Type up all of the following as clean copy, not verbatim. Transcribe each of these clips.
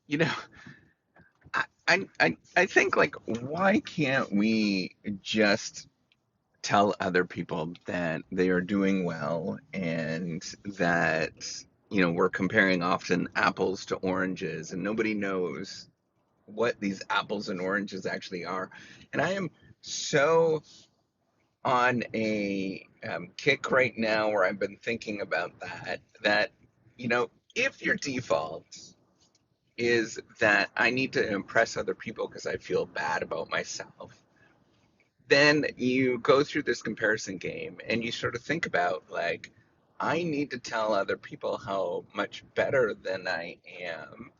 You know, I think like why can't we just tell other people that they are doing well and that we're comparing often apples to oranges and nobody knows what these apples and oranges actually are. And I am so on a kick right now where I've been thinking about that if your default is that I need to impress other people because I feel bad about myself, then you go through this comparison game and you sort of think about like, I need to tell other people how much better than I am,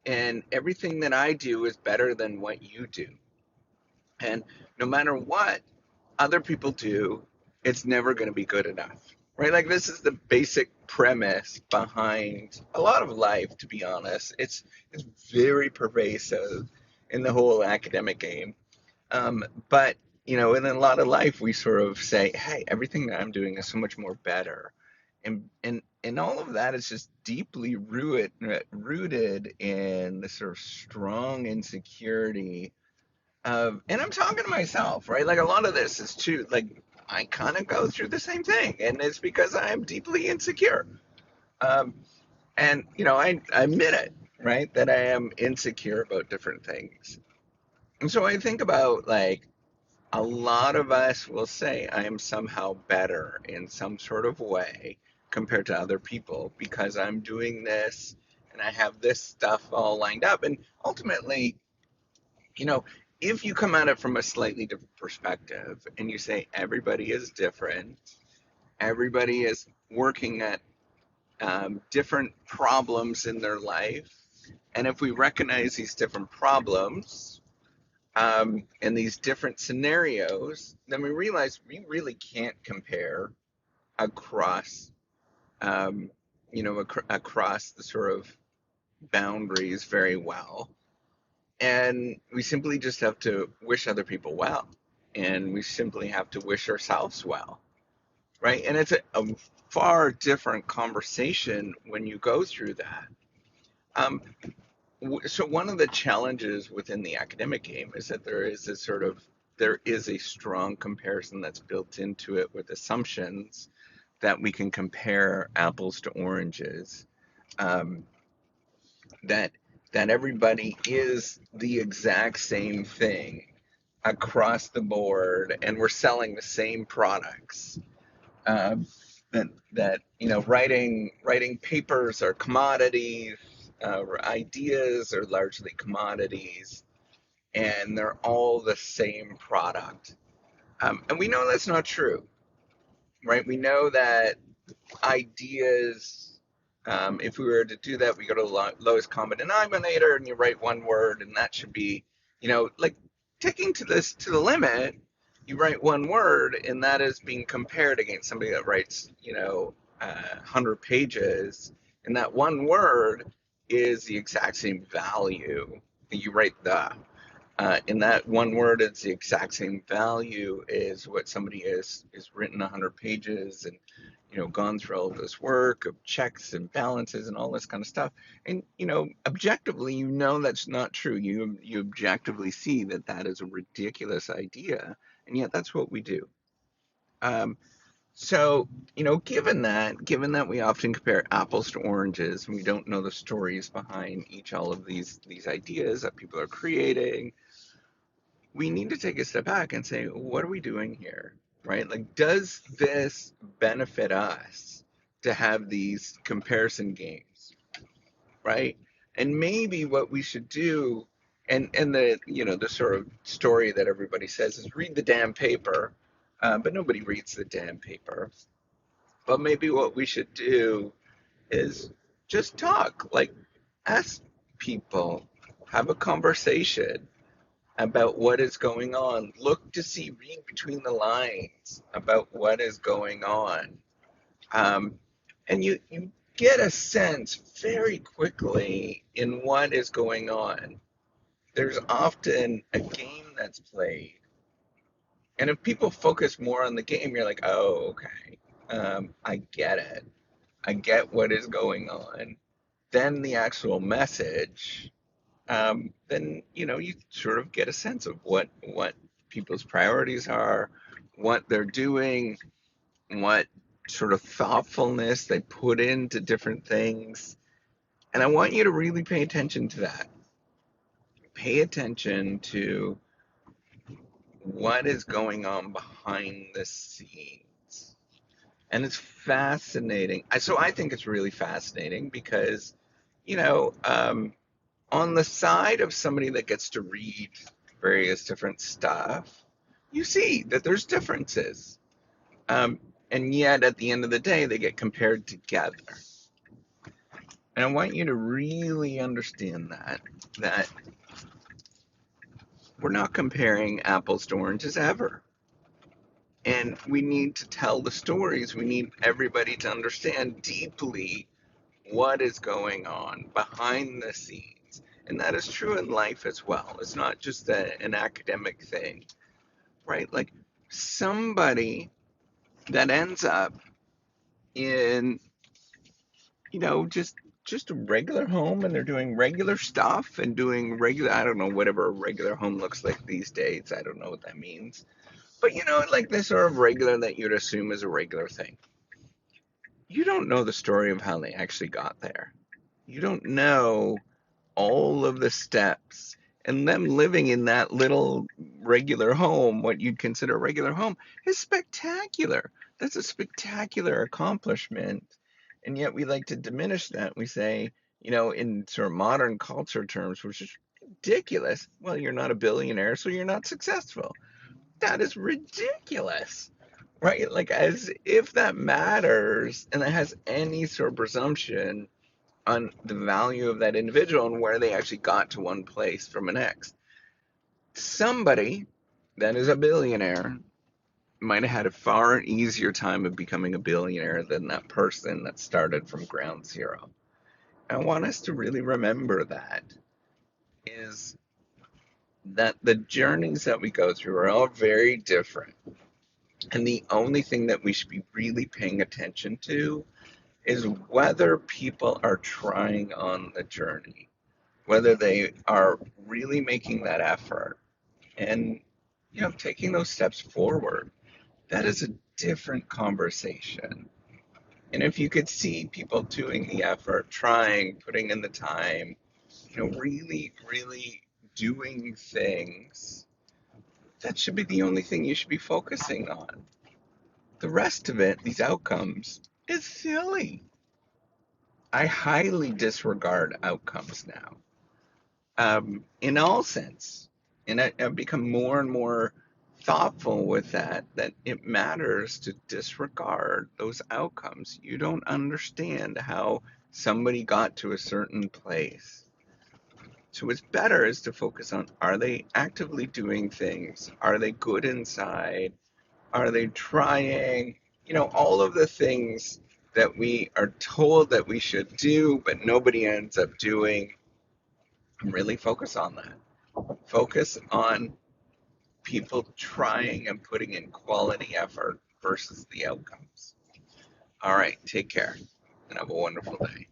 and everything that I do is better than what you do. And no matter what other people do, it's never going to be good enough. Right? Like this is the basic premise behind a lot of life, to be honest. It's very pervasive in the whole academic game. But in a lot of life, we sort of say, "Hey, everything that I'm doing is so much more better," and all of that is just deeply rooted in the sort of strong insecurity of, and I'm talking to myself, right? Like a lot of this is too, like I kind of go through the same thing, and it's because I am deeply insecure. Um, and I admit it, right, that I am insecure about different things. And so I think about like a lot of us will say I am somehow better in some sort of way compared to other people because I'm doing this and I have this stuff all lined up. And ultimately, you know, if you come at it from a slightly different perspective and you say everybody is different, everybody is working at different problems in their life, and if we recognize these different problems and these different scenarios, then we realize we really can't compare across, um, across the sort of boundaries very well. And we simply just have to wish other people well. And we simply have to wish ourselves well, right? And it's a far different conversation when you go through that. Um, so one of the challenges within the academic game is that there is a strong comparison that's built into it with assumptions that we can compare apples to oranges. Um, that that everybody is the exact same thing across the board, and we're selling the same products. Um, that writing papers are commodities, ideas are largely commodities, and they're all the same product. And we know that's not true, right? We know that ideas, if we were to do that, we go to the lowest common denominator and you write one word, and that should be, like taking to the limit, you write one word, and that is being compared against somebody that writes, 100 pages, and that one word is the exact same value. You write in that one word, it's the exact same value as what somebody is written 100 pages and gone through all of this work of checks and balances and all this kind of stuff. And objectively, that's not true. You objectively see that that is a ridiculous idea, and yet that's what we do. Um, so, given that we often compare apples to oranges and we don't know the stories behind each all of these ideas that people are creating, we need to take a step back and say, what are we doing here? Right? Like, does this benefit us to have these comparison games? Right? And maybe what we should do, and the sort of story that everybody says is read the damn paper, but nobody reads the damn paper. But maybe what we should do is just talk, like ask people, have a conversation about what is going on. Look to see, read between the lines about what is going on. Um, and you get a sense very quickly in what is going on. There's often a game that's played. And if people focus more on the game, you're like, oh, okay. I get it. I get what is going on. then the actual message, then you sort of get a sense of what people's priorities are, what they're doing, what sort of thoughtfulness they put into different things. And I want you to really pay attention to that. Pay attention to what is going on behind the scenes. And it's fascinating. So I think it's really fascinating because, you know, um, on the side of somebody that gets to read various different stuff, you see that there's differences. Um, and yet at the end of the day, they get compared together. And I want you to really understand that we're not comparing apples to oranges ever. And we need to tell the stories. We need everybody to understand deeply what is going on behind the scenes. And that is true in life as well. It's not just an academic thing, right? Like somebody that ends up in, just a regular home, and they're doing regular stuff and doing regular, I don't know, whatever a regular home looks like these days. I don't know what that means. But like this sort of regular that you'd assume is a regular thing. You don't know the story of how they actually got there. You don't know all of the steps, and them living in that little regular home, what you'd consider a regular home, is spectacular. That's a spectacular accomplishment. And yet we like to diminish that. We say, in sort of modern culture terms, which is ridiculous. Well, you're not a billionaire, so you're not successful. That is ridiculous, right? Like, as if that matters and that has any sort of presumption on the value of that individual and where they actually got to one place from an X. Somebody that is a billionaire might have had a far easier time of becoming a billionaire than that person that started from ground zero. I want us to really remember is that the journeys that we go through are all very different. And the only thing that we should be really paying attention to is whether people are trying on the journey, whether they are really making that effort and taking those steps forward. That is a different conversation. And if you could see people doing the effort, trying, putting in the time, really, really doing things, that should be the only thing you should be focusing on. The rest of it, these outcomes, is silly. I highly disregard outcomes now, in all sense. And I've become more and more thoughtful with that it matters to disregard those outcomes. You don't understand how somebody got to a certain place. So what's better is to focus on, are they actively doing things? Are they good inside? Are they trying? All of the things that we are told that we should do, but nobody ends up doing. Really focus on that. Focus on people trying and putting in quality effort versus the outcomes. All right, take care and have a wonderful day.